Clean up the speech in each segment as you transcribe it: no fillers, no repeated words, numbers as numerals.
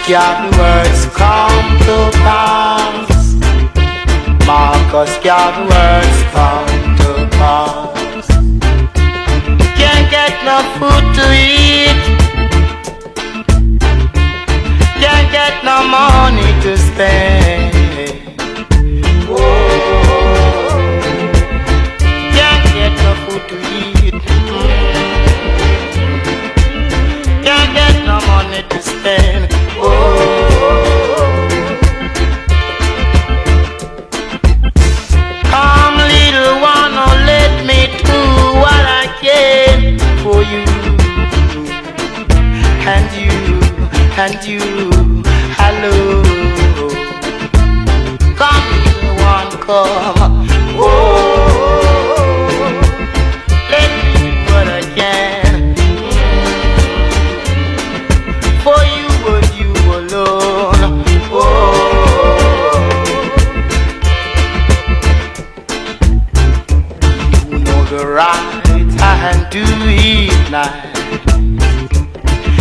Garvey words come to pass. Marcus Garvey words come to pass. Can't get no food to eat. Can't get no money to spend. Oh, can't get no food to eat. Can't get no money to spend. Oh, come little one, oh, let me do what I can for you and you, hello. Come little one, come. Oh, let me do what I can for you and you alone. Oh, you know the right hand to it now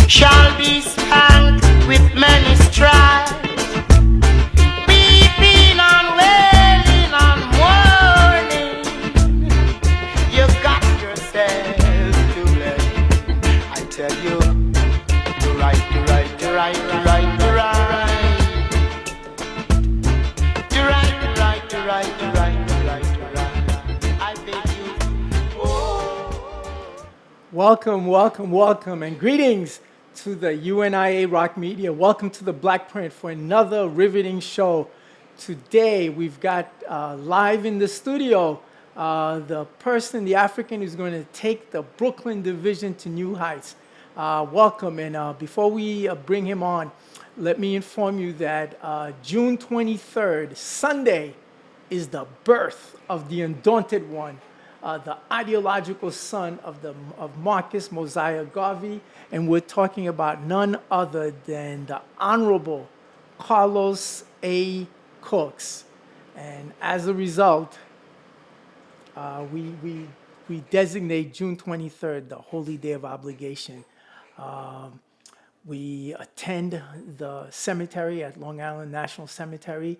shall be spanked with many stripes. Weeping and wailing and mourning, you got yourself to blame. I tell you, to right, to right, to right, to right, to right, to right, to right, to right, to right, to right, to right. I beg you. Oh. Welcome, and greetings to the UNIA Rock Media. Welcome to the Black Print for another riveting show. Today, we've got live in the studio the African who's going to take the Brooklyn division to new heights. Welcome, and before we bring him on, let me inform you that June 23rd, Sunday, is the birth of the Undaunted One, the ideological son of Marcus Mosiah Garvey, and we're talking about none other than the Honorable Carlos A. Cooks. And as a result, we designate June 23rd the Holy Day of Obligation. We attend the cemetery at Long Island National Cemetery.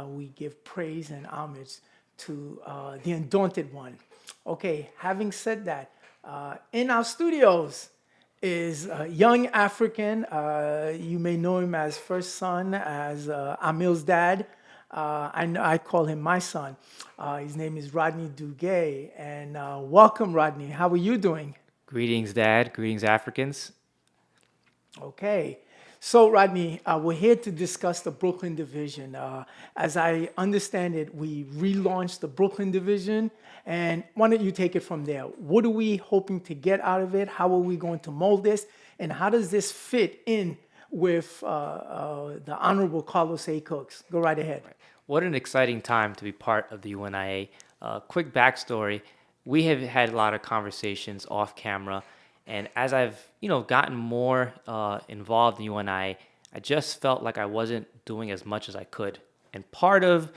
We give praise and homage to the Undaunted One. Okay, having said that, in our studios is a young African. You may know him as First Son, as Amil's dad. I call him my son. His name is Rodney Duguay. And welcome, Rodney. How are you doing? Greetings, Dad. Greetings, Africans. Okay. So, Rodney, we're here to discuss the Brooklyn Division. As I understand it, we relaunched the Brooklyn Division. And why don't you take it from there? What are we hoping to get out of it? How are we going to mold this? And how does this fit in with the Honorable Carlos A. Cooks? Go right ahead. What an exciting time to be part of the UNIA. Quick backstory, we have had a lot of conversations off camera. And as I've gotten more involved in UNIA, I just felt like I wasn't doing as much as I could. And part of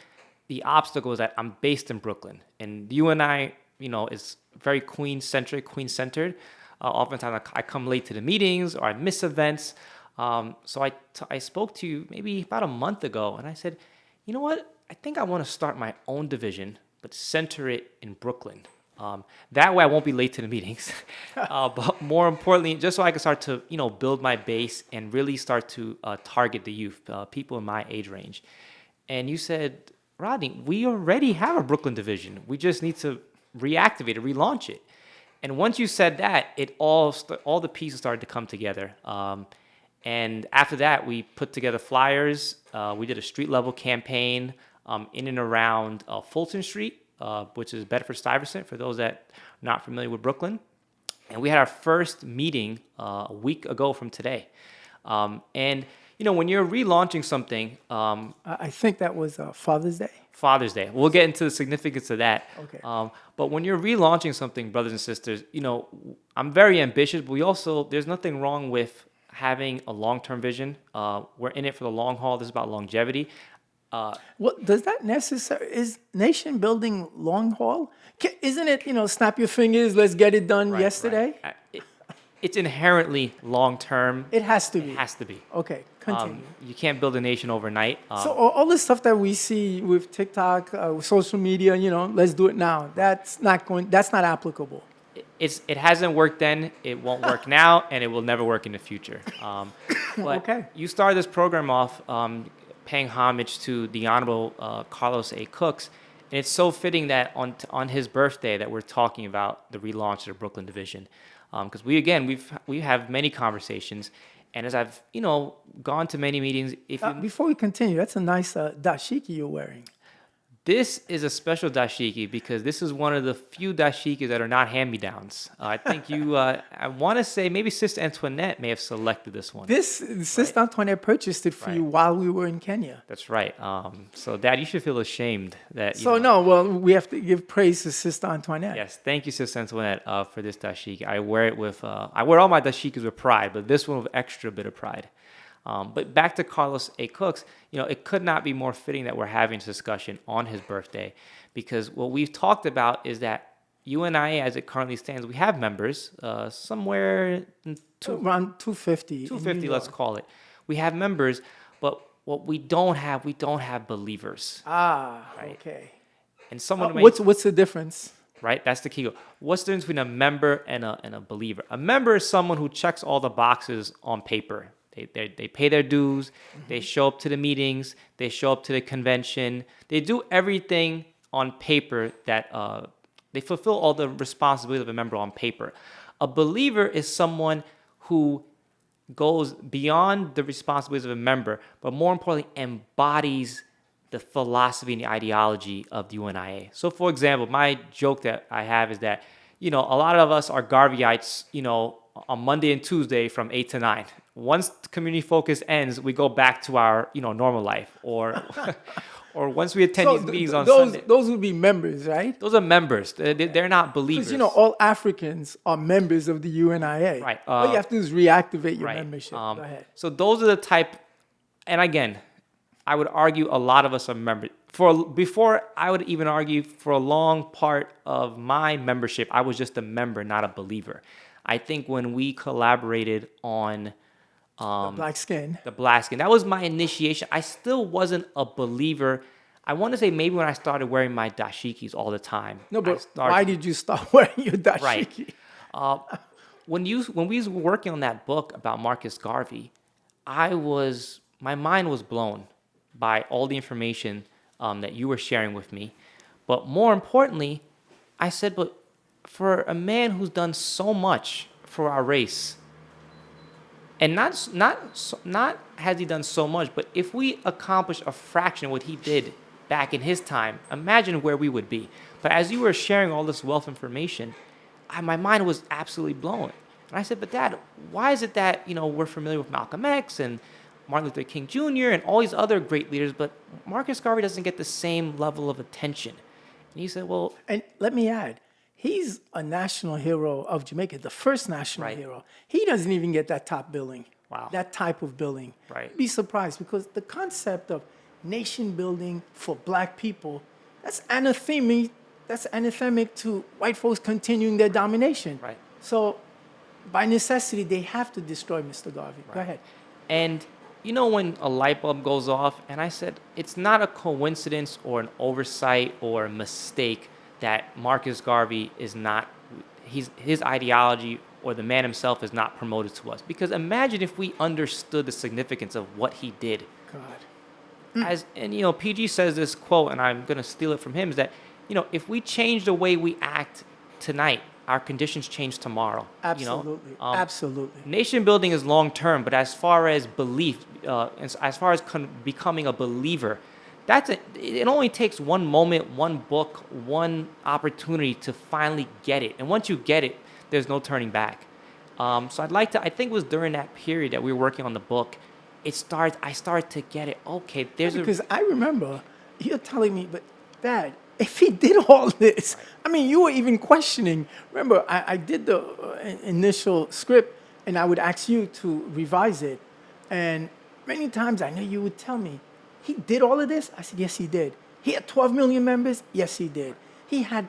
the obstacle is that I'm based in Brooklyn, and UNI, is very Queen-centered. Oftentimes I come late to the meetings or I miss events. So I spoke to you maybe about a month ago, and I said, you know what? I think I want to start my own division, but center it in Brooklyn. That way I won't be late to the meetings. But more importantly, just so I can start to, build my base and really start to target the youth, people in my age range. And you said, Rodney, we already have a Brooklyn division. We just need to reactivate it, relaunch it. And once you said that, all the pieces started to come together. And after that, we put together flyers. We did a street level campaign in and around Fulton Street, which is Bedford-Stuyvesant, for those that are not familiar with Brooklyn. And we had our first meeting a week ago from today. And when you're relaunching something... I think that was Father's Day. Father's Day. We'll get into the significance of that. Okay. But when you're relaunching something, brothers and sisters, I'm very ambitious, but there's nothing wrong with having a long-term vision. We're in it for the long haul. This is about longevity. Well, does that is nation building long haul? Isn't it, snap your fingers, let's get it done yesterday? Right. It's inherently long-term. It has to be. It has to be. Okay, Continue. You can't build a nation overnight. So all the stuff that we see with TikTok, with social media, let's do it now. That's not applicable. It hasn't worked then, it won't work now, and it will never work in the future. But Okay. you started this program off paying homage to the Honorable Carlos A. Cooks, and it's so fitting that on his birthday that we're talking about the relaunch of the Brooklyn division, because we have many conversations, and as I've gone to many meetings, Before we continue, that's a nice dashiki you're wearing. This is a special dashiki because this is one of the few dashikis that are not hand-me-downs. I think I want to say maybe Sister Antoinette may have selected this one. Sister Antoinette purchased it for you while we were in Kenya. That's right. So, Dad, you should feel ashamed that. We have to give praise to Sister Antoinette. Yes, thank you, Sister Antoinette, for this dashiki. I wear it with. I wear all my dashikis with pride, but this one with extra bit of pride. But back to Carlos A. Cooks, it could not be more fitting that we're having this discussion on his birthday, because what we've talked about is that UNIA, as it currently stands, we have members somewhere Around 250. 250, let's call it. We have members, but what we don't have believers. Right. Okay. And someone What's the difference? right? That's the key. What's the difference between a member and a believer? A member is someone who checks all the boxes on paper. They pay their dues. They show up to the meetings. They show up to the convention. They do everything on paper that they fulfill all the responsibilities of a member on paper. A believer is someone who goes beyond the responsibilities of a member, but more importantly, embodies the philosophy and the ideology of the UNIA. So, for example, my joke that I have is that, a lot of us are Garveyites, on Monday and Tuesday from 8 to 9. Once community focus ends, we go back to our, normal life. Or or once we attend these meetings on Sunday. Those would be members, right? Those are members. They're not believers. Because, all Africans are members of the UNIA. Right. All you have to do is reactivate your Right. membership. Go ahead. So those are the type, and again, I would argue a lot of us are members. Before I would even argue for a long part of my membership, I was just a member, not a believer. I think when we collaborated on Black skin. the black skin, that was my initiation. I still wasn't a believer. I want to say maybe when I started wearing my dashikis all the time. No, I but started- why did you start wearing your dashiki? Right. When we was working on that book about Marcus Garvey, my mind was blown by all the information that you were sharing with me. But more importantly, I said, but for a man who's done so much for our race, and not has he done so much, but if we accomplish a fraction of what he did back in his time, imagine where we would be. But as you were sharing all this wealth information, my mind was absolutely blown. And I said, but Dad, why is it that, we're familiar with Malcolm X and Martin Luther King Jr. and all these other great leaders, but Marcus Garvey doesn't get the same level of attention? And he said, well, And let me add, he's a national hero of Jamaica, the first national Right. hero. He doesn't even get that top billing. Wow. That type of billing. Right. Be surprised, because the concept of nation building for black people, that's anathemic to white folks continuing their domination. Right. So by necessity, they have to destroy Mr. Garvey. Go ahead. And when a light bulb goes off, and I said, it's not a coincidence or an oversight or a mistake that Marcus Garvey his ideology or the man himself is not promoted to us. Because imagine if we understood the significance of what he did. God. PG says this quote, and I'm going to steal it from him, is that, if we change the way we act tonight, our conditions change tomorrow. Absolutely. Absolutely. Nation building is long term, but as far as belief, as far as becoming a believer, it only takes one moment, one book, one opportunity to finally get it. And once you get it, there's no turning back. So I think it was during that period that we were working on the book, I started to get it. Okay, Because I remember you're telling me, but Dad, if he did all this, I mean, you were even questioning. Remember, I did the initial script, and I would ask you to revise it. And many times I know you would tell me, he did all of this? I said, yes, he did. He had 12 million members? Yes, he did. He had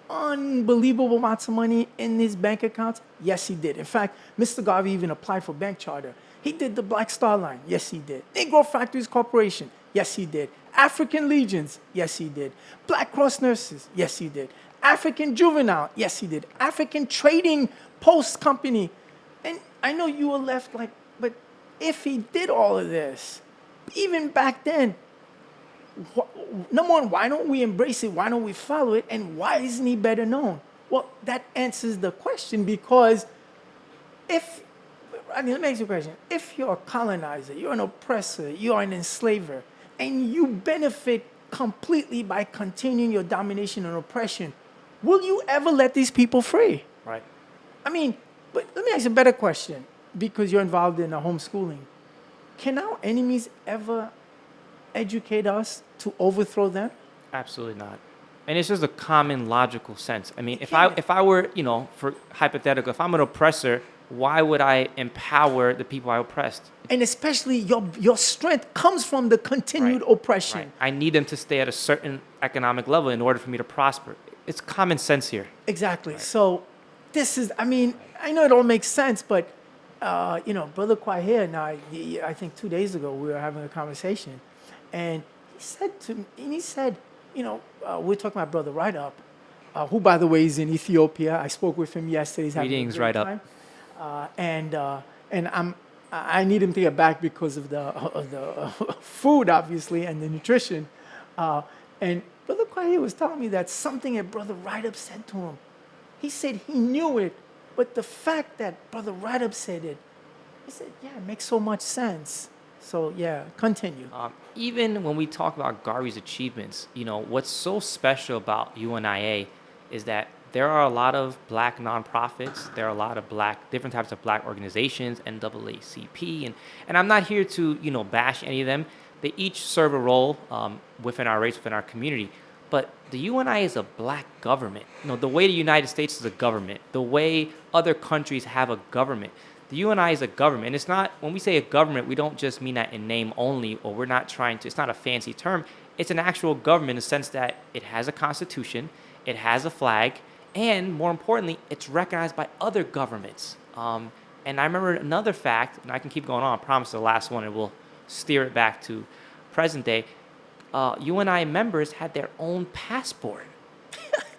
unbelievable amounts of money in his bank accounts? Yes, he did. In fact, Mr. Garvey even applied for bank charter. He did the Black Star Line. Yes, he did. Negro Factories Corporation. Yes, he did. African Legions. Yes, he did. Black Cross Nurses. Yes, he did. African Juvenile. Yes, he did. African Trading Post Company. And I know you were left like, but if he did all of this, even back then, number one, why don't we embrace it? Why don't we follow it? And why isn't he better known? Well, that answers the question because let me ask you a question. If you're a colonizer, you're an oppressor, you're an enslaver, and you benefit completely by continuing your domination and oppression, will you ever let these people free? Right. I mean, but let me ask you a better question because you're involved in homeschooling. Can our enemies ever educate us to overthrow them? Absolutely not. And it's just a common logical sense. I mean, if I were, for hypothetical, if I'm an oppressor, why would I empower the people I oppressed? And especially your strength comes from the continued oppression. Right. I need them to stay at a certain economic level in order for me to prosper. It's common sense here. Exactly. Right. So this is, I mean, I know it all makes sense, but, Brother Quahir and I think 2 days ago, we were having a conversation. And he said, we're talking about Brother Right Up, who, by the way, is in Ethiopia. I spoke with him yesterday. He's having Greetings, a great Right time. Up. And I need him to get back because of the food, obviously, and the nutrition. And Brother Quahir was telling me that something that Brother Right Up said to him. He said he knew it, but the fact that Brother Right Up said it, he said, yeah, it makes so much sense. So, yeah, continue. Even when we talk about Garvey's achievements, what's so special about UNIA is that there are a lot of black nonprofits. There are a lot of different types of black organizations, NAACP. And I'm not here to, bash any of them. They each serve a role within our race, within our community. But the UNIA is a black government. The way the United States is a government, the way other countries have a government. The UNI is a government. And it's not, when we say a government, we don't just mean that in name only, or we're not trying to, it's not a fancy term. It's an actual government in the sense that it has a constitution, it has a flag, and more importantly, it's recognized by other governments. And I remember another fact, and I can keep going on, I promise the last one, and we'll steer it back to present day. UNI members had their own passport.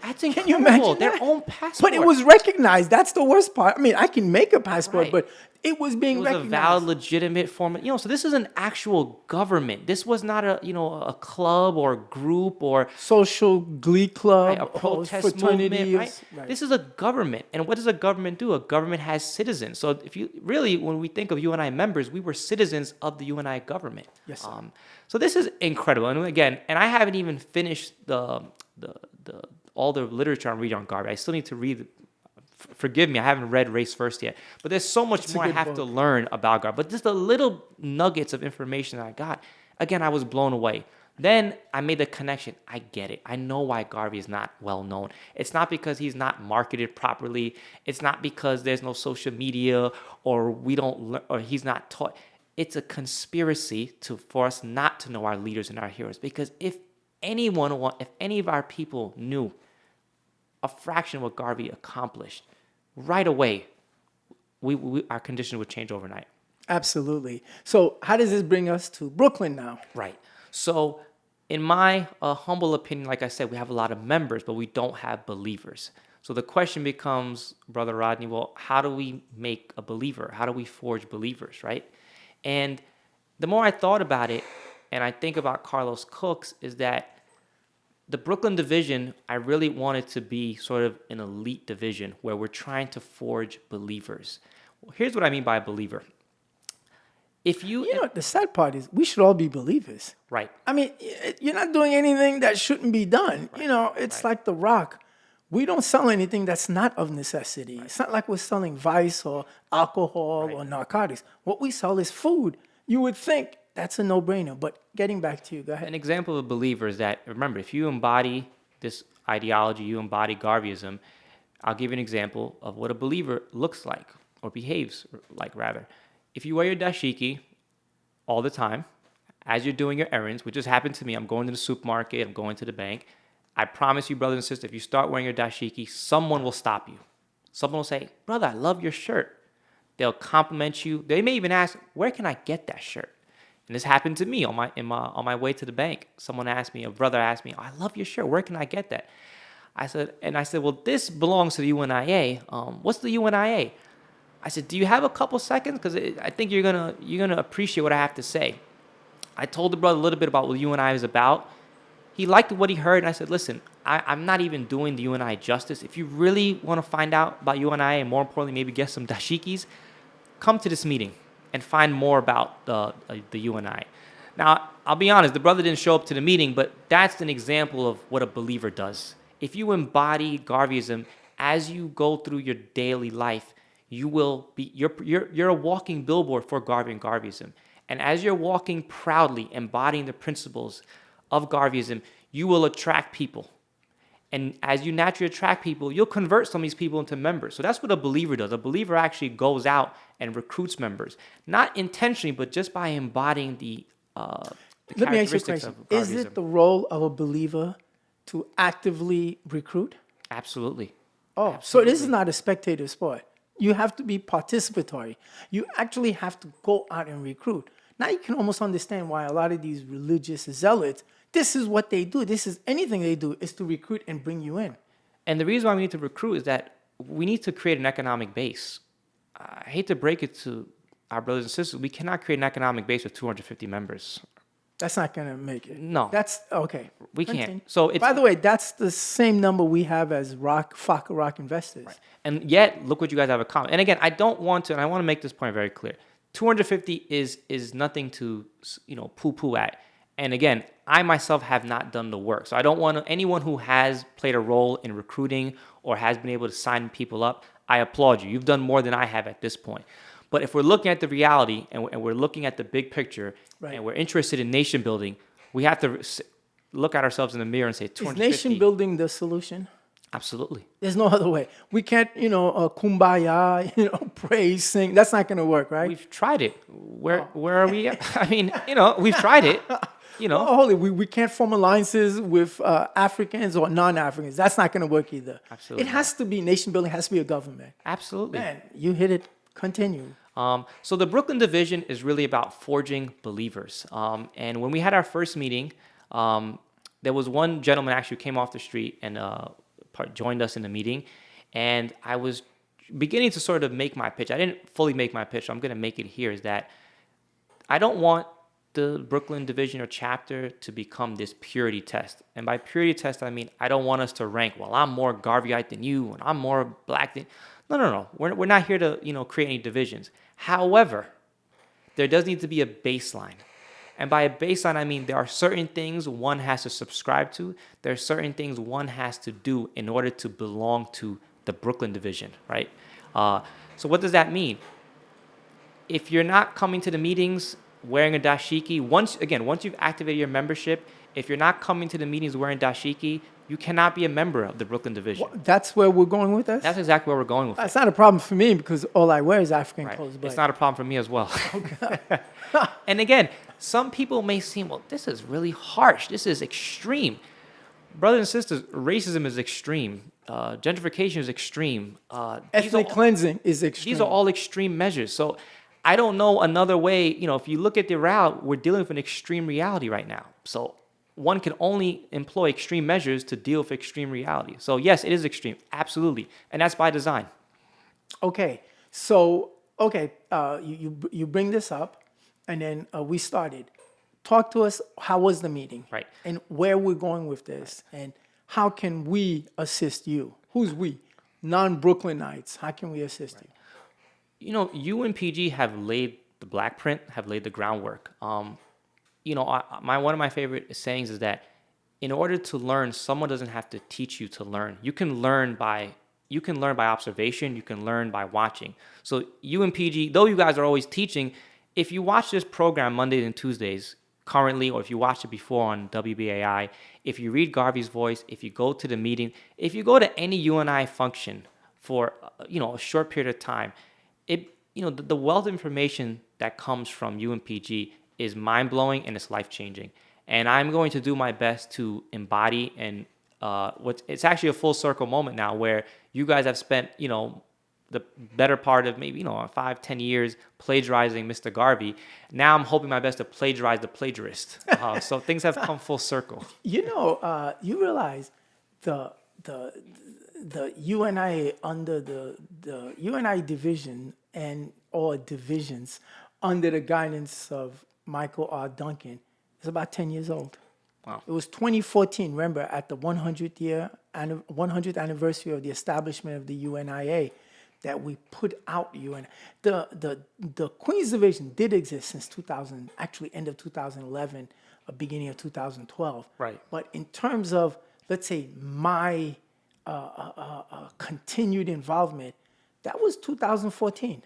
That's incredible. Can you imagine their that? own passport? But it was recognized. That's the worst part. I mean, I can make a passport, Right. but it was being recognized. It was a valid, legitimate form. So this is an actual government. This was not a club or a group or Social glee club, a or protest fraternity. movement. Right? Right. This is a government. And what does a government do? A government has citizens. So if you really, when we think of UNI members, we were citizens of the UNI government. Yes, sir. So this is incredible. And again, I haven't even finished all the literature I'm reading on Garvey. I still need to read. Forgive me, I haven't read Race First yet. But there's so much more I have to learn about Garvey. But just the little nuggets of information that I got, again, I was blown away. Then I made the connection. I get it. I know why Garvey is not well known. It's not because he's not marketed properly. It's not because there's no social media or he's not taught. It's a conspiracy for us not to know our leaders and our heroes. Because if any of our people knew a fraction of what Garvey accomplished, right away, our condition would change overnight. Absolutely. So how does this bring us to Brooklyn now? Right. So in my humble opinion, like I said, we have a lot of members, but we don't have believers. So the question becomes, Brother Rodney, well, how do we make a believer? How do we forge believers, right? And the more I thought about it, and I think about Carlos Cooks, is that the Brooklyn division, I really wanted to be sort of an elite division where we're trying to forge believers. Well, here's what I mean by a believer. If The sad part is we should all be believers. Right. I mean, you're not doing anything that shouldn't be done. Right. It's like The Rock. We don't sell anything that's not of necessity. Right. It's not like we're selling vice or alcohol or narcotics. What we sell is food. You would think that's a no-brainer. But getting back to you, go ahead. An example of a believer is that, remember, if you embody this ideology, you embody Garveyism, I'll give you an example of what a believer looks like or behaves like, rather. If you wear your dashiki all the time, as you're doing your errands, which just happened to me, I'm going to the supermarket, I'm going to the bank, I promise you, brothers and sisters, if you start wearing your dashiki, someone will stop you. Someone will say, brother, I love your shirt. They'll compliment you. They may even ask, "Where can I get that shirt?" And this happened to me on my way to the bank. Someone asked me, a brother asked me, "I love your shirt. Where can I get that?" I said, "Well, this belongs to the UNIA. What's the UNIA?" I said, "Do you have a couple seconds? Because I think you're gonna appreciate what I have to say." I told the brother a little bit about what UNI is about. He liked what he heard, and I said, "Listen, I'm not even doing the UNI justice. If you really want to find out about UNI, and more importantly, maybe get some dashikis, come to this meeting and find more about the UNI." Now, I'll be honest, the brother didn't show up to the meeting, but that's an example of what a believer does. If you embody Garveyism as you go through your daily life, you will be you're a walking billboard for Garvey and Garveyism. And as you're walking proudly, embodying the principles of Garveyism, you will attract people. And as you naturally attract people, you'll convert some of these people into members. So that's what a believer does. A believer actually goes out and recruits members, not intentionally, but just by embodying the Let me ask you a characteristics question. of Is Garveyism. it the role of a believer to actively recruit? Absolutely. Oh, so this is not a spectator sport. You have to be participatory. You actually have to go out and recruit. Now you can almost understand why a lot of these religious zealots, this is what they do. This is anything they do is to recruit and bring you in. And the reason why we need to recruit is that we need to create an economic base. I hate to break it to our brothers and sisters, we cannot create an economic base with 250 members. That's not going to make it. No. That's okay. We can't. Continue. So it's- by the way, that's the same number we have as FACA Rock investors. And yet, look what you guys have in common. And again, I don't want to, and I want to make this point very clear. 250 is nothing to poo-poo at. And again, I myself have not done the work. So I don't want anyone who has played a role in recruiting or has been able to sign people up, I applaud you. You've done more than I have at this point. But if we're looking at the reality and we're looking at the big picture and we're interested in nation building, we have to look at ourselves in the mirror and say Is 250. nation building the solution? Absolutely. There's no other way. We can't, kumbaya, praise, sing. That's not going to work, right? We've tried it. Where are we at? I mean, we've tried it. Holy, we can't form alliances with Africans or non-Africans. That's not going to work either. Absolutely It has to be nation building. Has to be a government. Absolutely. Man, you hit it. Continue. So the Brooklyn division is really about forging believers. And when we had our first meeting, there was one gentleman actually who came off the street and joined us in the meeting. And I was beginning to sort of make my pitch. I didn't fully make my pitch, so I'm going to make it here, is that I don't want the Brooklyn division or chapter to become this purity test. And by purity test, I mean, I don't want us to rank, well, I'm more Garveyite than you, and I'm more black than... No. We're not here to, create any divisions. However, there does need to be a baseline. And by a baseline, I mean there are certain things one has to subscribe to. There are certain things one has to do in order to belong to the Brooklyn division, right? So what does that mean? If you're not coming to the meetings wearing a dashiki, once you've activated your membership, if you're not coming to the meetings wearing dashiki, you cannot be a member of the Brooklyn division. That's where we're going with this? That's exactly where we're going with it. That's not a problem for me because all I wear is African Right. clothes. It's not a problem for me as well. And again, some people may seem, well, this is really harsh. This is extreme. Brothers and sisters, racism is extreme. Gentrification is extreme. Ethnic cleansing is extreme. These are all extreme measures. So I don't know another way. If you look at the route, we're dealing with an extreme reality right now. So one can only employ extreme measures to deal with extreme reality. So yes, it is extreme, absolutely, and that's by design. Okay, so you bring this up, and then we started. Talk to us. How was the meeting? Right. And where we're going with this, and how can we assist you? Who's we? Non-Brooklynites. How can we assist you? UNPG have laid the black print, have laid the groundwork. One of my favorite sayings is that in order to learn, someone doesn't have to teach you to learn. You can learn by observation. You can learn by watching. So UNPG, though you guys are always teaching, if you watch this program Mondays and Tuesdays currently, or if you watched it before on WBAI, if you read Garvey's Voice, if you go to the meeting, if you go to any UNI function for a short period of time, the wealth of information that comes from UNPG is mind-blowing and it's life-changing. And I'm going to do my best to embody and it's actually a full circle moment now where you guys have spent, the better part of maybe 5-10 years plagiarizing Mr. Garvey. Now I'm hoping my best to plagiarize the plagiarist. So things have come full circle. You realize the UNIA under the UNI division and or divisions under the guidance of Michael R. Duncan is about 10 years old. Wow. It was 2014, remember, at the 100th anniversary of the establishment of the UNIA that we put out UN. The Queens Division did exist since 2000, actually end of 2011, beginning of 2012. Right. But in terms of, let's say, my continued involvement, that was 2014.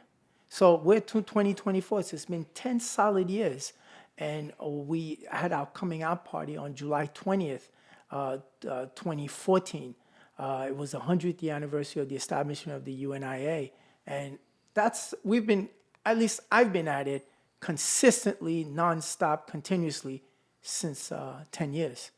So we're to 2024, so it's been 10 solid years. And we had our coming out party on July 20th, 2014. It was the 100th year anniversary of the establishment of the UNIA. And at least I've been at it consistently, nonstop, continuously since 10 years.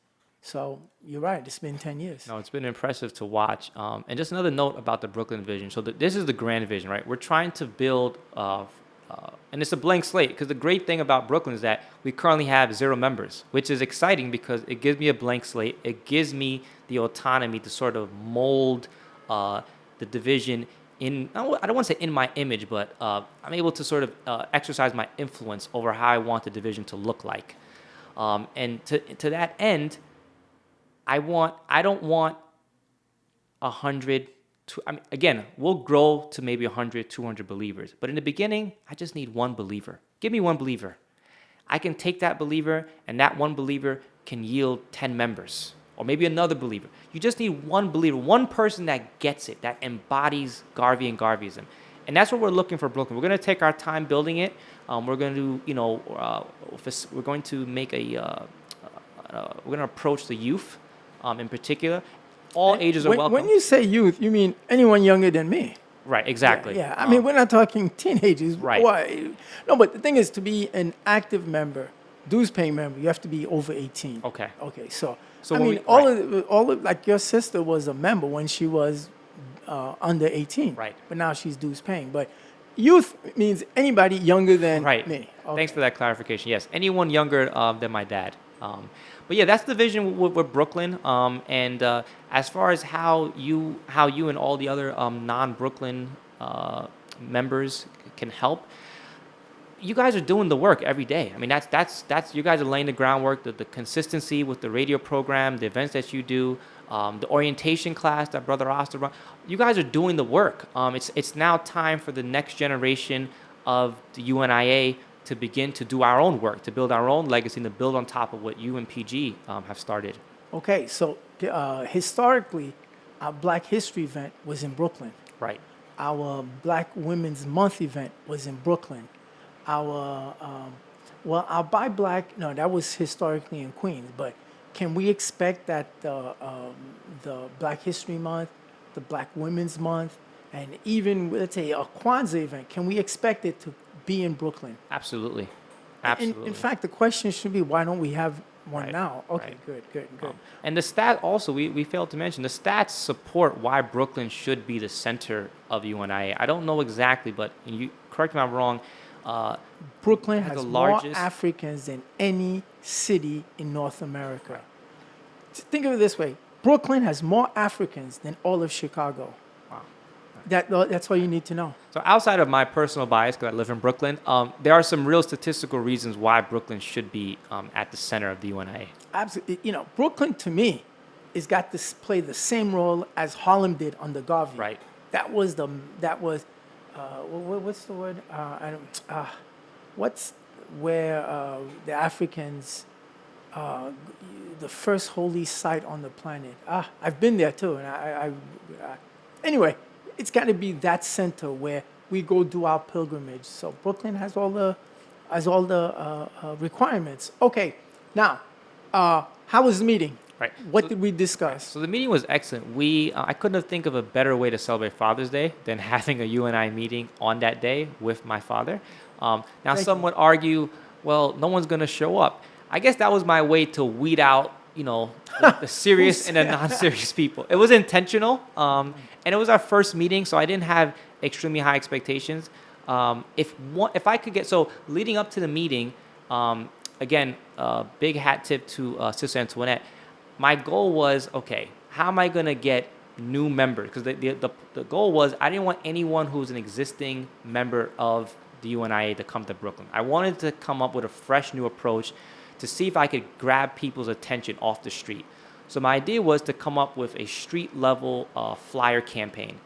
So you're right, it's been 10 years. No, it's been impressive to watch. And just another note about the Brooklyn Vision. So this is the grand vision, right? We're trying to build, and it's a blank slate, because the great thing about Brooklyn is that we currently have 0 members, which is exciting because it gives me a blank slate. It gives me the autonomy to sort of mold the division in, I don't want to say in my image, but I'm able to sort of exercise my influence over how I want the division to look like. And to that end, I don't want 100. Again, we'll grow to maybe 100, 200 believers. But in the beginning, I just need one believer. Give me one believer. I can take that believer, and that one believer can yield 10 members. Or maybe another believer. You just need one believer, one person that gets it, that embodies Garvey and Garveyism. And that's what we're looking for Brooklyn. We're going to take our time building it. We're going to, we're going to make we're going to approach the youth in particular. All ages are welcome. When you say youth, you mean anyone younger than me. Right, exactly. Yeah. I mean, we're not talking teenagers. Right. Why? No, but the thing is, to be an active member, dues-paying member, you have to be over 18. Okay. Okay. So So I when mean, we- all of like your sister was a member when she was under 18. Right. But now she's dues-paying. But youth means anybody younger than Right. me. Okay. Thanks for that clarification. Yes, anyone younger than my dad. But yeah, that's the vision with Brooklyn. And as far as how you and all the other non-Brooklyn members can help, you guys are doing the work every day. I mean, that's you guys are laying the groundwork, the consistency with the radio program, the events that you do, the orientation class that Brother Oster runs. You guys are doing the work. It's now time for the next generation of the UNIA to begin to do our own work, to build our own legacy, and to build on top of what you and PG have started. Okay. So historically, our Black History event was in Brooklyn. Right. Our Black Women's Month event was in Brooklyn. Our our Buy Black, no, that was historically in Queens. But can we expect that the Black History Month, the Black Women's Month, and even let's say a Kwanzaa event, can we expect it to be in Brooklyn? Absolutely. Absolutely. In fact, the question should be, why don't we have one Right, now? Okay, right. good. And the stat also, we failed to mention, the stats support why Brooklyn should be the center of UNIA. I don't know exactly, but you correct me if I'm wrong. Brooklyn has has the more largest- Africans than any city in North America. Think of it this way. Brooklyn has more Africans than all of Chicago. Wow. That's all you need to know. So outside of my personal bias, because I live in Brooklyn, there are some real statistical reasons why Brooklyn should be at the center of the UNIA. Absolutely. Brooklyn to me has got to play the same role as Harlem did under Garvey. Right. What's the word? What's where the Africans, the first holy site on the planet. I've been there too, and anyway, it's got to be that center where we go do our pilgrimage. So Brooklyn has all the requirements. Okay, now, how was the meeting? Right. What did we discuss? So the meeting was excellent. I couldn't have think of a better way to celebrate Father's Day than having a UNI meeting on that day with my father. Now, Thank some you. would argue, well, no one's going to show up. I guess that was my way to weed out the serious and the non-serious people. It was intentional, and it was our first meeting, so I didn't have extremely high expectations. If I could get so leading up to the meeting, again, big hat tip to Sister Antoinette. My goal was, okay, how am I gonna get new members? Because the goal was I didn't want anyone who's an existing member of the UNIA to come to Brooklyn. I wanted to come up with a fresh new approach to see if I could grab people's attention off the street. So my idea was to come up with a street level flyer campaign.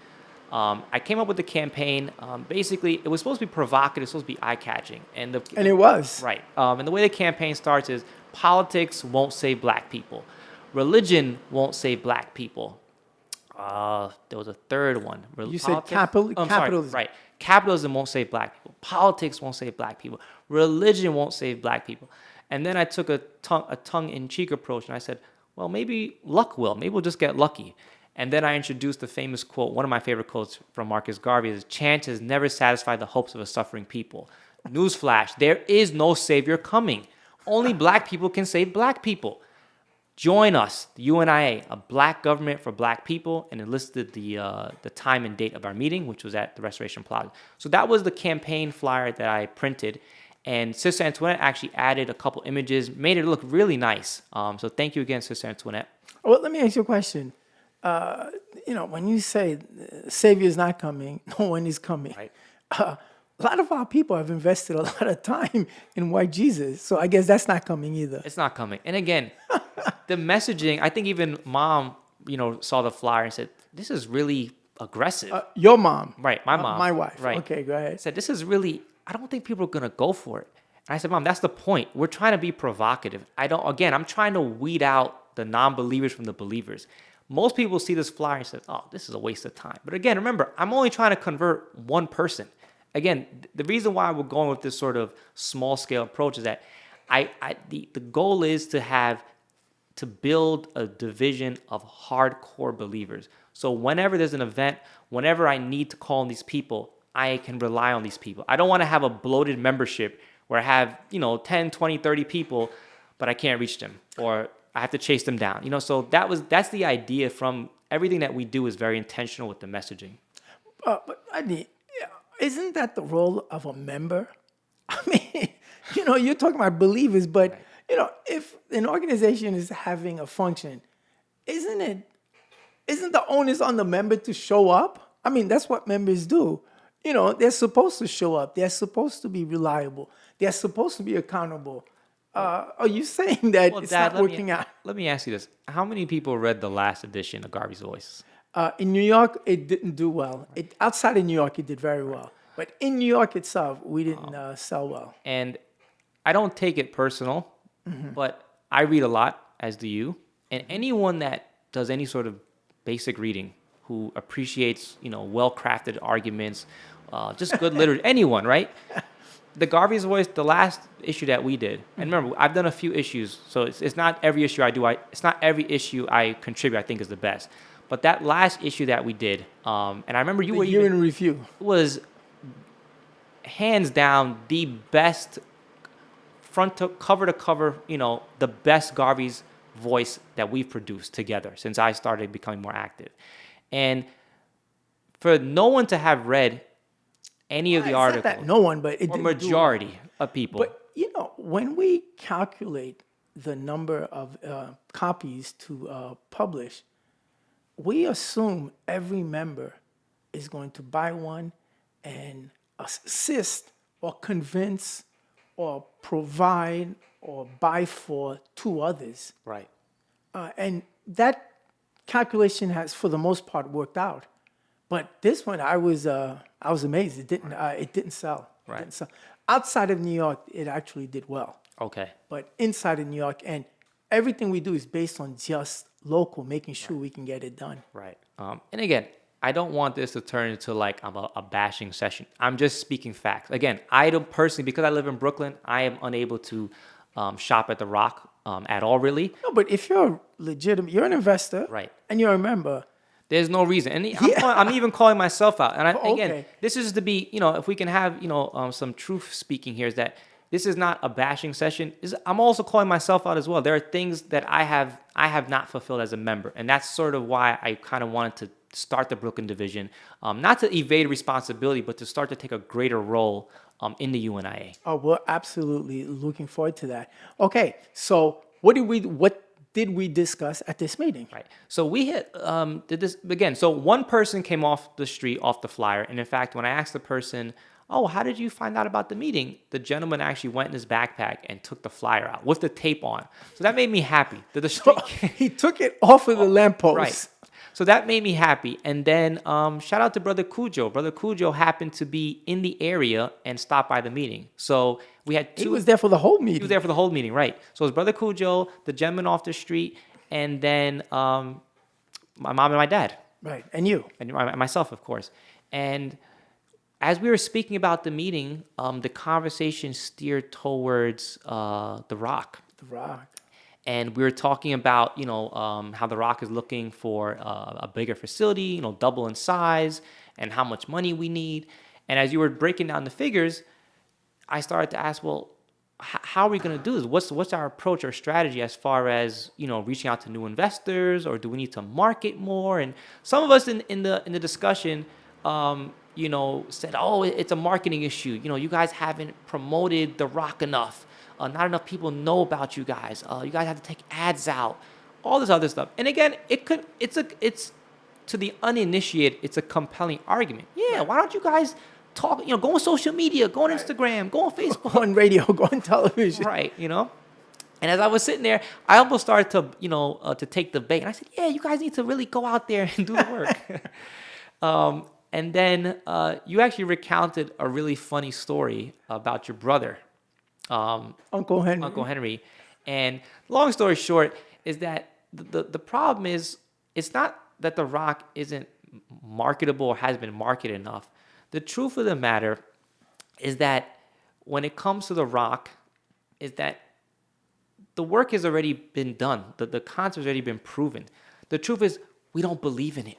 I came up with the campaign. Basically, it was supposed to be provocative, it was supposed to be eye-catching, and And it was. right. And the way the campaign starts is politics won't save black people, religion won't save black people. There was a third one. You said capitalism. Sorry, right. Capitalism won't save black people. Politics won't save black people. Religion won't save black people. And then I took a tongue-in-cheek approach, and I said, well, maybe luck will. Maybe we'll just get lucky. And then I introduced the famous quote, one of my favorite quotes from Marcus Garvey is, chance has never satisfied the hopes of a suffering people. Newsflash, there is no savior coming. Only black people can save black people. Join us, the UNIA, a black government for black people, and it listed the time and date of our meeting, which was at the Restoration Plaza. So that was the campaign flyer that I printed. And Sister Antoinette actually added a couple images, made it look really nice. So thank you again, Sister Antoinette. Well, let me ask you a question. When you say Savior is not coming, no one is coming. Right. A lot of our people have invested a lot of time in white Jesus. So I guess that's not coming either. It's not coming. And again, the messaging, I think even Mom, saw the flyer and said, this is really aggressive. Your mom. Right, my mom. My wife. Right. Okay, go ahead. Said, this is really, I don't think people are going to go for it. And I said, Mom, that's the point. We're trying to be provocative. I'm trying to weed out the non-believers from the believers. Most people see this flyer and say, oh, this is a waste of time. But again, remember, I'm only trying to convert one person. Again, the reason why we're going with this sort of small scale approach is that the goal is to build a division of hardcore believers. So whenever there's an event, whenever I need to call on these people, I can rely on these people. I don't want to have a bloated membership where I have, 10, 20, 30 people, but I can't reach them, or I have to chase them down. So that's the idea. From everything that we do is very intentional with the messaging. But I mean, isn't that the role of a member? I mean, you're talking about believers, but if an organization is having a function, isn't the onus on the member to show up? I mean, that's what members do. They're supposed to show up. They're supposed to be reliable. They're supposed to be accountable. Are you saying that it's Dad, not working out? Let me ask you this. How many people read the last edition of Garvey's Voice? In New York, it didn't do well. Outside of New York, it did very well. But in New York itself, we didn't sell well. And I don't take it personal, but I read a lot, as do you. And anyone that does any sort of basic reading, who appreciates, well-crafted arguments, just good literature, anyone, right? The Garvey's Voice, the last issue that we did, and remember, I've done a few issues, so it's not every issue I do. It's not every issue I contribute I think is the best. But that last issue that we did, and I remember you were year in review was hands down the best cover to cover, the best Garvey's Voice that we've produced together since I started becoming more active. And for no one to have read any of the articles, not that no one, but it or didn't majority of people. But when we calculate the number of copies to publish, we assume every member is going to buy one and assist or convince or provide or buy for two others. Right. And that calculation has, for the most part, worked out. But this one, I was amazed. It didn't sell. Right. It didn't sell. Outside of New York, it actually did well. Okay. But inside of New York, and everything we do is based on just local, making sure we can get it done. Right. And again, I don't want this to turn into like a bashing session. I'm just speaking facts. Again, I don't personally, because I live in Brooklyn, I am unable to shop at the Rock at all, really. No, but if you're legitimate, you're an investor, Right. And you're a member. There's no reason. And I'm even calling myself out. And again, Okay. this is to be, if we can have, some truth speaking here, is that this is not a bashing session. I'm also calling myself out as well. There are things that I have not fulfilled as a member, and that's sort of why I kind of wanted to start the Brooklyn division, not to evade responsibility, but to start to take a greater role in the UNIA. Oh, we're absolutely looking forward to that. Okay, so what did we discuss at this meeting? Right. So we did this again. So one person came off the street, off the flyer, and in fact, when I asked the person, "Oh, how did you find out about the meeting?" the gentleman actually went in his backpack and took the flyer out with the tape on. So that made me happy. That the street He took it off of the lamppost. Right. So that made me happy. And then shout out to Brother Cujo. Brother Cujo happened to be in the area and stopped by the meeting. So we had two. He was there for the whole He meeting. was there for the whole meeting, right? So it was Brother Cujo, the gentleman off the street, and then my mom and my dad. Right, and you. And myself, of course. And as we were speaking about the meeting, the conversation steered towards The Rock. The Rock. And we were talking about, how The Rock is looking for a bigger facility, double in size, and how much money we need. And as you were breaking down the figures, I started to ask, well, how are we going to do this? What's our approach or strategy as far as, reaching out to new investors, or do we need to market more? And some of us in the discussion, said, oh, it's a marketing issue. You guys haven't promoted The Rock enough. Not enough people know about you guys. You guys have to take ads out. All this other stuff. And again, it's to the uninitiated, it's a compelling argument. Yeah, why don't you guys talk? Go on social media, go on Instagram, go on Facebook, Go on radio, go on television. right? And as I was sitting there, I almost started to to take the bait. And I said, yeah, you guys need to really go out there and do the work. And then you actually recounted a really funny story about your brother. Uncle Henry. Uncle Henry. And long story short is that the problem is, it's not that The Rock isn't marketable or has been marketed enough. The truth of the matter is that when it comes to The Rock, is that the work has already been done. The concept has already been proven. The truth is, we don't believe in it.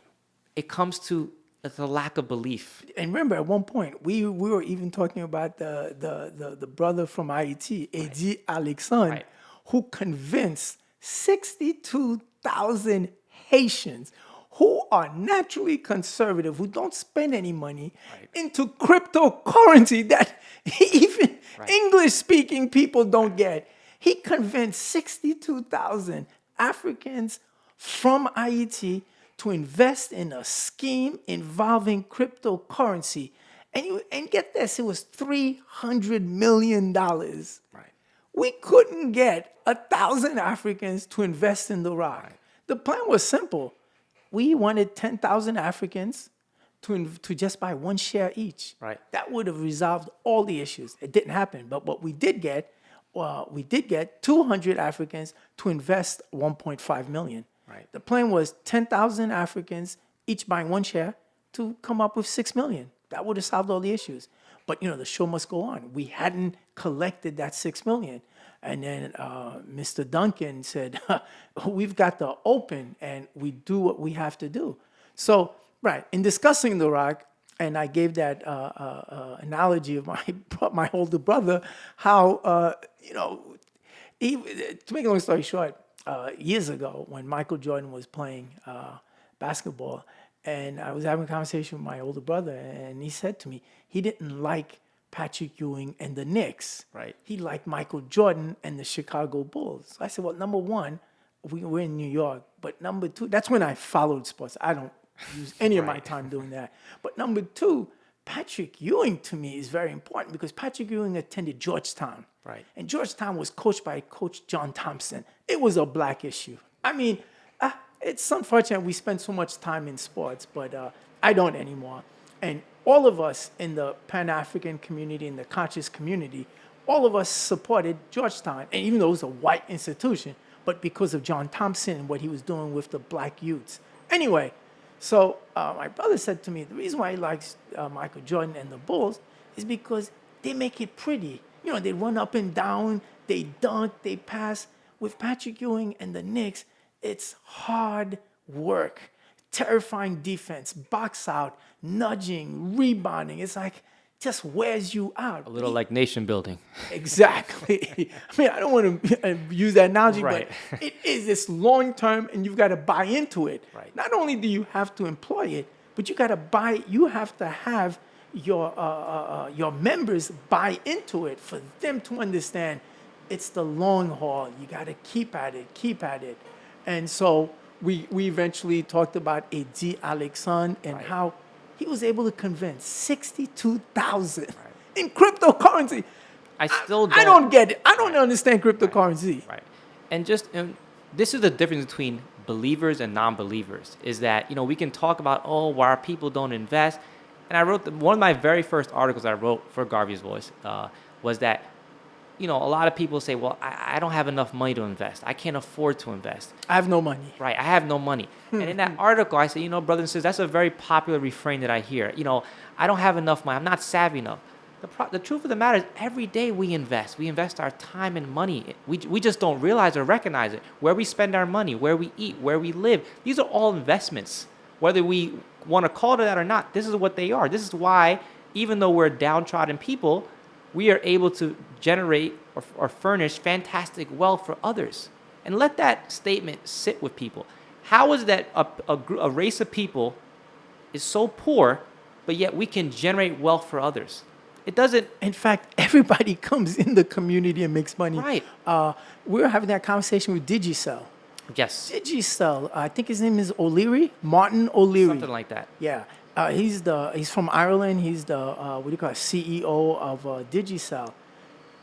It comes to the lack of belief. And remember, at one point, we were even talking about the brother from Haiti, Eddie Alexandre, Right. who convinced 62,000 Haitians who are naturally conservative, who don't spend any money, into cryptocurrency that even English-speaking people don't get. He convinced 62,000 Africans from Haiti to invest in a scheme involving cryptocurrency. And get this, it was $300 million. Right. We couldn't get 1,000 Africans to invest in The Rock. The plan was simple. We wanted 10,000 Africans to just buy one share each. Right. That would have resolved all the issues. It didn't happen. But what we did get, 200 Africans to invest 1.5 million. Right. The plan was 10,000 Africans, each buying one share, to come up with 6 million. That would have solved all the issues. But, the show must go on. We hadn't collected that 6 million. And then Mr. Duncan said, we've got to open and we do what we have to do. So, in discussing The Rock, and I gave that analogy of my older brother, how, to make a long story short, years ago when Michael Jordan was playing basketball, and I was having a conversation with my older brother, and he said to me he didn't like Patrick Ewing and the Knicks. Right. He liked Michael Jordan and the Chicago Bulls. So I said, well, number one, we're in New York, but number two, that's when I followed sports. I don't use any of my time doing that. But number two, Patrick Ewing to me is very important because Patrick Ewing attended Georgetown. Right. And Georgetown was coached by Coach John Thompson. It was a black issue. I mean, it's unfortunate we spend so much time in sports, but I don't anymore. And all of us in the Pan-African community, in the conscious community, all of us supported Georgetown. And even though it was a white institution, but because of John Thompson and what he was doing with the black youths. Anyway, so my brother said to me, the reason why he likes Michael Jordan and the Bulls is because they make it pretty. They run up and down, they dunk, they pass. With Patrick Ewing and the Knicks, it's hard work, terrifying defense, box out, nudging, rebounding. It's like, just wears you out. A little like nation building. Exactly. I mean, I don't want to use that analogy, Right. but it is this long term, and you've got to buy into it. Right. Not only do you have to employ it, but you got to buy. You have to have your members buy into it for them to understand it's the long haul. You got to keep at it. And so we eventually talked about A.D. Alexandre and how he was able to convince 62,000 in cryptocurrency. I still I don't get it. I don't understand cryptocurrency. Right. And this is the difference between believers and non-believers, is that, we can talk about, why our people don't invest. And I wrote, one of my very first articles I wrote for Garvey's Voice was that, a lot of people say, well, I don't have enough money to invest. I can't afford to invest. I have no money. Right, I have no money. And in that article, I say, brothers and sisters, that's a very popular refrain that I hear. I don't have enough money. I'm not savvy enough. The truth of the matter is, every day we invest. We invest our time and money. We just don't realize or recognize it. Where we spend our money, where we eat, where we live. These are all investments. Whether we want to call it that or not, this is what they are. This is why, even though we're downtrodden people, we are able to generate or furnish fantastic wealth for others. And let that statement sit with people. How is that a race of people is so poor, but yet we can generate wealth for others? It doesn't. In fact, everybody comes in the community and makes money. Right. We were having that conversation with Digicel. Yes. Digicel, I think his name is O'Leary, Martin O'Leary. Something like that. Yeah. He's from Ireland. He's the CEO of Digicel.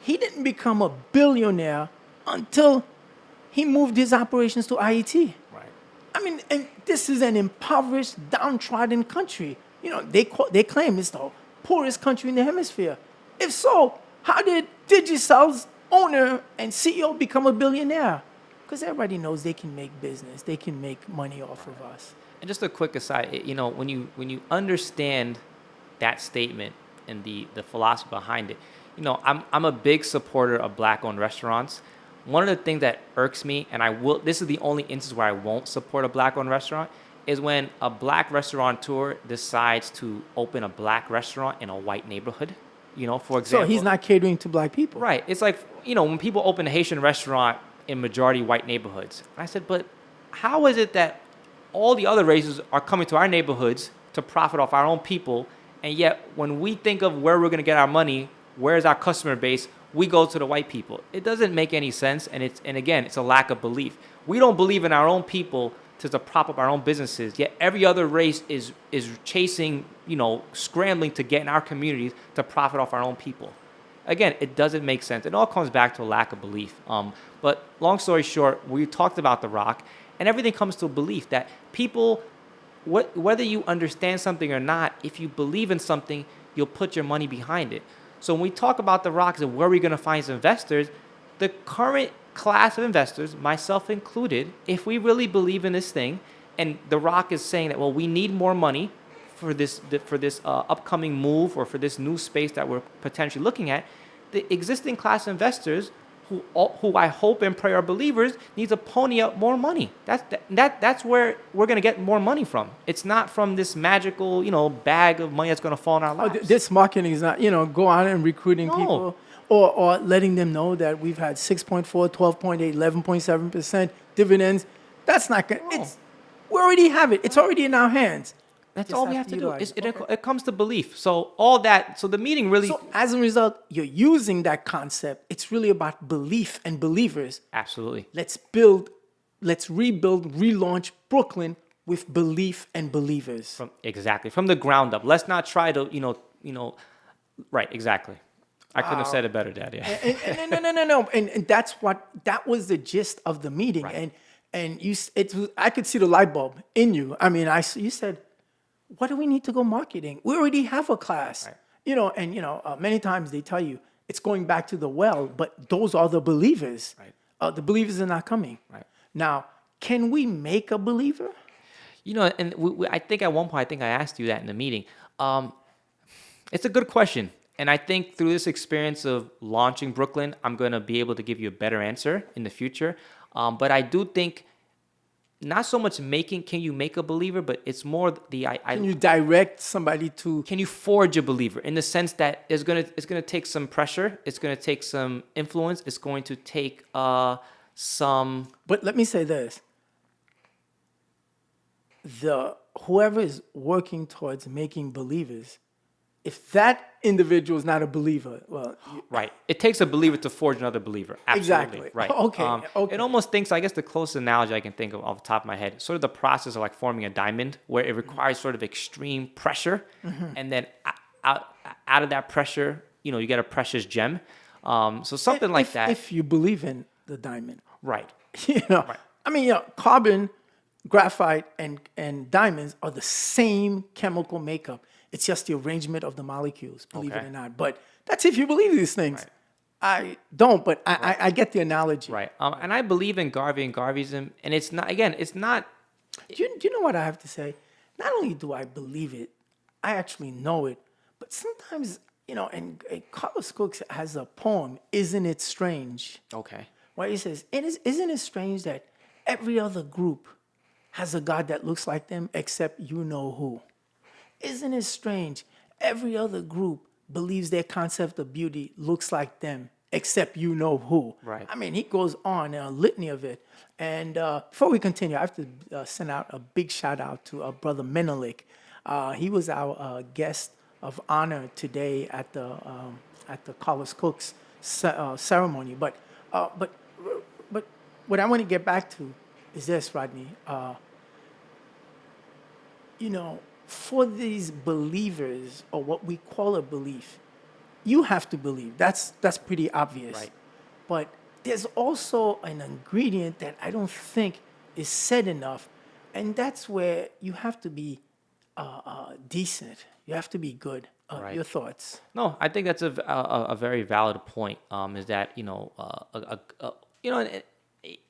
He didn't become a billionaire until he moved his operations to IET. Right. I mean, and this is an impoverished, downtrodden country. They claim it's the poorest country in the hemisphere. If so, how did Digicel's owner and CEO become a billionaire? Because everybody knows they can make business. They can make money off of us. And just a quick aside, when you understand that statement and the philosophy behind it, I'm a big supporter of black-owned restaurants. One of the things that irks me, and this is the only instance where I won't support a black-owned restaurant, is when a black restaurateur decides to open a black restaurant in a white neighborhood. For example. So he's not catering to black people. Right. It's like, when people open a Haitian restaurant in majority white neighborhoods. And I said, but how is it that all the other races are coming to our neighborhoods to profit off our own people, and yet when we think of where we're going to get our money, where's our customer base, we go to the white people? It doesn't make any sense, and again, it's a lack of belief. We don't believe in our own people to prop up our own businesses, yet every other race is chasing, scrambling to get in our communities to profit off our own people. Again, it doesn't make sense. It all comes back to a lack of belief. But long story short, we talked about The Rock, and everything comes to a belief that people, whether you understand something or not, if you believe in something, you'll put your money behind it. So when we talk about The Rock and where we're going to find investors, the current class of investors, myself included, if we really believe in this thing, and The Rock is saying that, well, we need more money for this upcoming move or for this new space that we're potentially looking at, the existing class of investors who I hope and pray are believers needs to pony up more money. That's where we're going to get more money from. It's not from this magical, bag of money that's going to fall in our laps. This marketing is not, go out and recruiting people or letting them know that we've had 6.4, 12.8, 11.7% dividends. That's not going to, we already have it. It's already in our hands. That's all we have to do. It comes to belief. So the meeting really. So as a result, you're using that concept. It's really about belief and believers. Absolutely. Let's rebuild, relaunch Brooklyn with belief and believers. From the ground up. Let's not try to, right, exactly. I couldn't have said it better, Dad. Yeah. No. And that was the gist of the meeting. Right. And I could see the light bulb in you. I mean, you said, what do we need to go marketing? We already have a class, right. Many times they tell you it's going back to the well, but those are the believers. Right. The believers are not coming. Right. Now, can we make a believer? And I think at one point, I asked you that in the meeting. It's a good question. And I think through this experience of launching Brooklyn, I'm going to be able to give you a better answer in the future. But I do think not so much can you make a believer, but it's more Can you direct somebody to? can you forge a believer in the sense that it's gonna take some pressure, it's gonna take some influence, it's going to take some. But let me say this: whoever is working towards making believers, if that individual is not a believer, well, Right. It takes a believer to forge another believer. Absolutely. Exactly. Right. Okay. It almost thinks, I guess the closest analogy I can think of off the top of my head, sort of the process of like forming a diamond where it requires sort of extreme pressure. And then out of that pressure, you get a precious gem. So something like that. If you believe in the diamond, Right. I mean, carbon, graphite, and diamonds are the same chemical makeup. It's just the arrangement of the molecules, believe it Okay. or not. But that's if you believe these things. Right. I don't, but I get the analogy. Right. And I believe in Garvey and Garveyism. And it's not, again, it's not. Do you know what I have to say? Not only do I believe it, I actually know it. But sometimes, and Carlos Cooks has a poem, Isn't It Strange? Okay. Where he says, Isn't it strange that every other group has a God that looks like them except you know who? Isn't it strange? Every other group believes their concept of beauty looks like them, except you know who. Right. I mean, he goes on a litany of it. And before we continue, I have to send out a big shout out to Brother Menelik. He was our guest of honor today at the Carlos Cooks ceremony. But what I want to get back to is this, Rodney. For these believers, or what we call a belief, you have to believe. That's pretty obvious. Right. But there's also an ingredient that I don't think is said enough, and that's where you have to be decent. You have to be good. Right. Your thoughts? No, I think that's a very valid point. Is that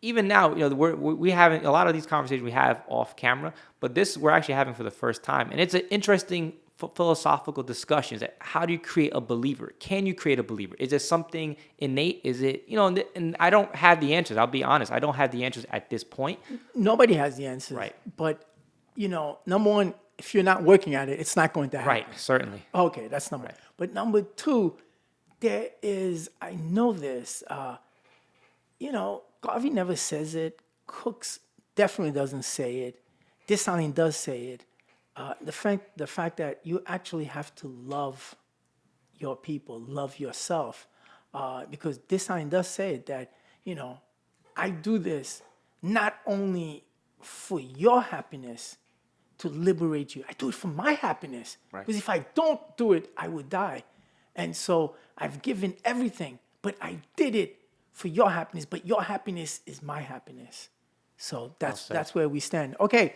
even now, we having a lot of these conversations we have off camera, but this we're actually having for the first time, and it's an interesting philosophical discussion. Is that how do you create a believer? Can you create a believer? Is it something innate? Is it And I don't have the answers. I'll be honest. I don't have the answers at this point. Nobody has the answers. Right. But number one, if you're not working at it, it's not going to happen. Right. Certainly. Okay, that's number one. But number two, there is, I know this, Garvey never says it. Cooks definitely doesn't say it. Dessalines does say it. The fact that you actually have to love your people, love yourself, because Dessalines does say it that, I do this not only for your happiness, to liberate you. I do it for my happiness. Right. Because if I don't do it, I would die. And so I've given everything, but I did it for your happiness, but your happiness is my happiness. So that's where we stand. Okay.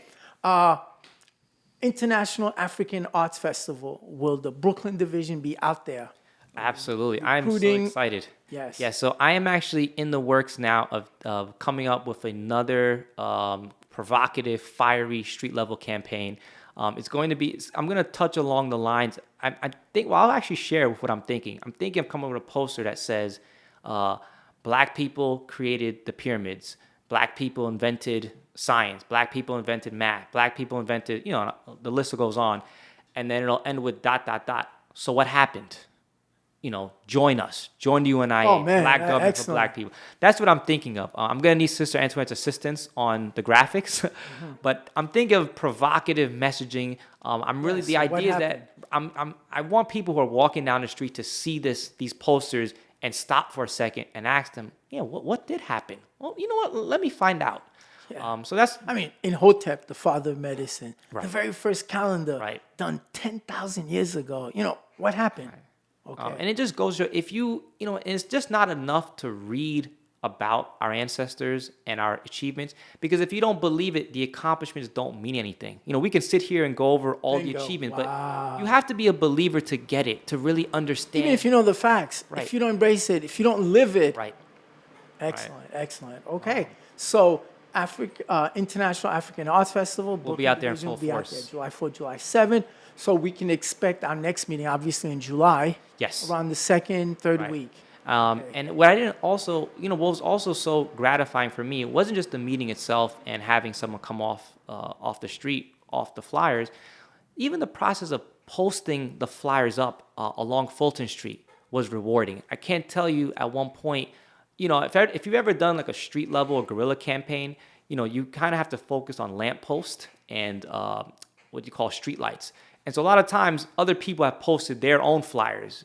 International African Arts Festival. Will the Brooklyn division be out there? Absolutely. I'm so Recruiting- excited. Yes. Yeah, so I am actually in the works now of coming up with another provocative, fiery street level campaign. It's going to be, I'm going to touch along the lines. I think, well, I'll actually share with what I'm thinking. I'm thinking of coming up with a poster that says, Black people created the pyramids. Black people invented science. Black people invented math. Black people invented, the list goes on. And then it'll end with ... So what happened? Join us. Join the UNIA. Oh, man, Black government for excellent. Black people. That's what I'm thinking of. I'm going to need Sister Antoinette's assistance on the graphics. But I'm thinking of provocative messaging. I'm really, Yes, the so what idea is that I want people who are walking down the street to see these posters and stop for a second and ask them, what did happen? Well, you know what? Let me find out. Yeah. So that's I mean, Imhotep, the father of medicine, Right. the very first calendar Right. done 10,000 years ago. What happened? Okay. and it just goes to, if you, and it's just not enough to read about our ancestors and our achievements, because if you don't believe it, the accomplishments don't mean anything. We can sit here and go over all the Bingo. achievements, Wow. but you have to be a believer to get it, to really understand. Even if you know the facts, Right. if you don't embrace it, if you don't live it, Right. excellent. Okay, so International African Arts Festival. We'll be out there in Division will full be force. out there July 4th, July 7th. So we can expect our next meeting, obviously in July. Yes. Around the second, third Right. week. And what I didn't also, what was also so gratifying for me, it wasn't just the meeting itself and having someone come off the street, off the flyers. Even the process of posting the flyers up along Fulton Street was rewarding. I can't tell you at one point, if you've ever done like a street level or guerrilla campaign, you kind of have to focus on lamppost and what you call street lights. And so a lot of times other people have posted their own flyers.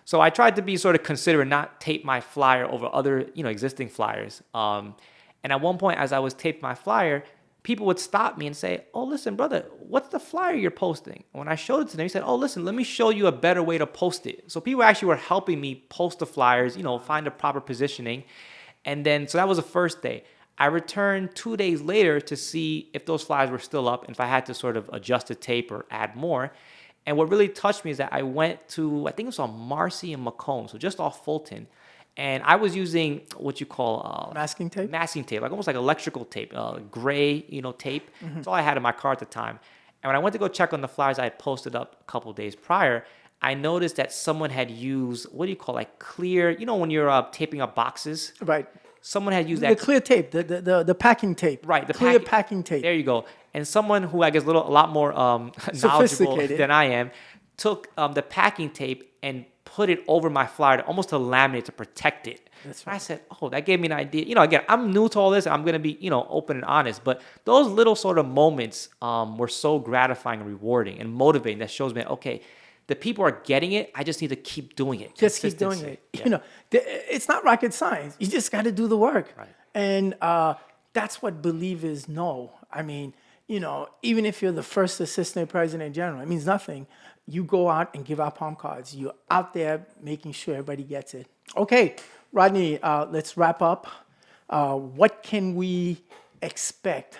So I tried to be sort of considerate, not tape my flyer over other, existing flyers. And at one point, as I was taping my flyer, people would stop me and say, "Oh, listen, brother, what's the flyer you're posting?" And when I showed it to them, he said, "Oh, listen, let me show you a better way to post it." So people actually were helping me post the flyers, find the proper positioning. And then, so that was the first day. I returned 2 days later to see if those flyers were still up and if I had to sort of adjust the tape or add more. And what really touched me is that I went to, I think it was on Marcy and Macomb, so just off Fulton. And I was using what you call masking tape, like almost like electrical tape, gray, tape. That's all I had in my car at the time. And when I went to go check on the flyers I had posted up a couple of days prior, I noticed that someone had used what do you call like clear, when you're taping up boxes, right? Someone had used the that clear tape, the packing tape, right? The clear packing tape. There you go. And someone who I guess a lot more knowledgeable than I am took the packing tape and put it over my flyer almost to laminate to protect it. That's right. I said, "Oh, that gave me an idea." Again, I'm new to all this, and I'm gonna be, open and honest. But those little sort of moments were so gratifying and rewarding and motivating. That shows me, okay, the people are getting it. I just need to keep doing it. Just keep doing it. Yeah. It's not rocket science. You just got to do the work. Right. And that's what believers know. I mean, even if you're the first assistant president general, it means nothing. You go out and give out palm cards. You're out there making sure everybody gets it. Okay, Rodney, let's wrap up. What can we expect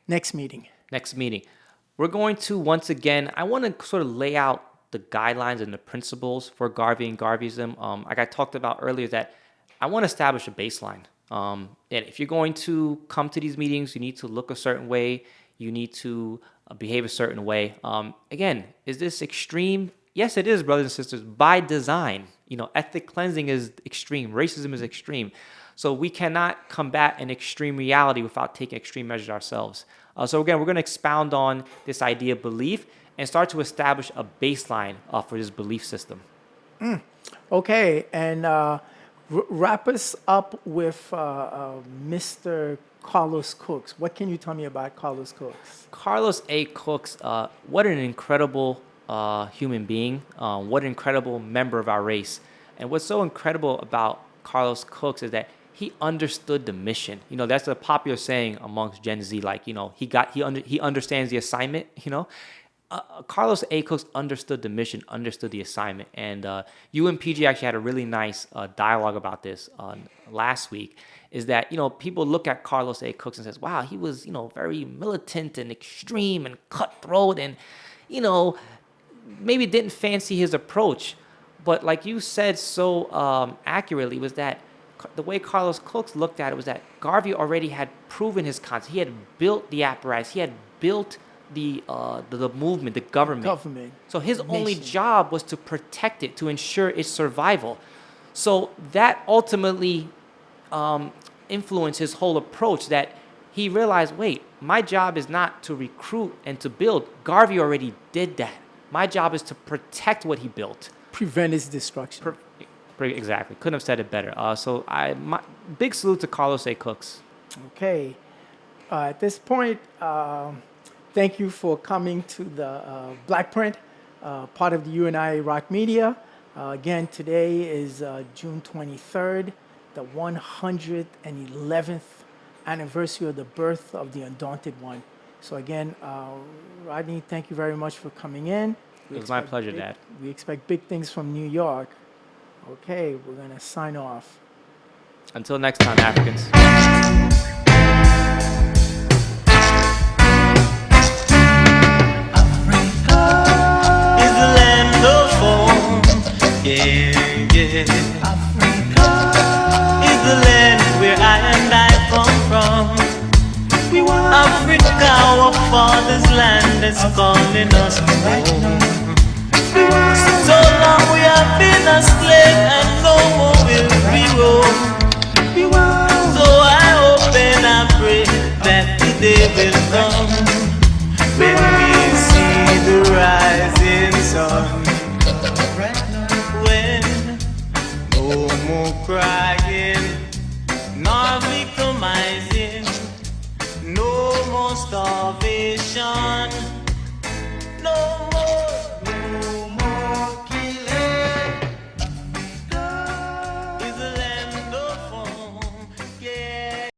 next meeting? Next meeting. We're going to, once again, I want to sort of lay out the guidelines and the principles for Garvey and Garveyism. Like I talked about earlier, that I want to establish a baseline. And if you're going to come to these meetings, you need to look a certain way. You need to behave a certain way. Again, is this extreme? Yes, it is, brothers and sisters, by design. Ethnic cleansing is extreme. Racism is extreme. So we cannot combat an extreme reality without taking extreme measures ourselves. So again, we're going to expound on this idea of belief and start to establish a baseline for this belief system. Okay, and wrap us up with Mr. Carlos Cooks. What can you tell me about Carlos Cooks? Carlos A. Cooks, what an incredible human being. What an incredible member of our race. And what's so incredible about Carlos Cooks is that he understood the mission. That's a popular saying amongst Gen Z. Like, he understands the assignment. Carlos A. Cooks understood the mission, understood the assignment, and you and PG actually had a really nice dialogue about this last week. Is that people look at Carlos A. Cooks and says, "Wow, he was very militant and extreme and cutthroat, and maybe didn't fancy his approach." But like you said so accurately, was that the way Carlos Cooks looked at it was that Garvey already had proven his concept. He had built the apparatus. He had built the movement, the government. So his only job was to protect it, to ensure its survival. So that ultimately influenced his whole approach, that he realized, wait, my job is not to recruit and to build. Garvey already did that. My job is to protect what he built. Prevent its destruction. Exactly. Couldn't have said it better. So big salute to Carlos A. Cooks. Okay. At this point, thank you for coming to the Black Print, part of the UNIA Rock Media. Again, today is June 23rd, the 111th anniversary of the birth of the Undaunted One. So again, Rodney, thank you very much for coming in. It was my pleasure, Dad. We expect big things from New York. Okay, we're going to sign off. Until next time, Africans. Africa is the land of home. Yeah. Africa is the land where I and I come from. Africa, our father's land, is calling us home. So long we have been a slave and no more will we roam. So I hope and I pray that the day will come when we see the rising sun. When no more crying, nor victimizing, no more starvation, no more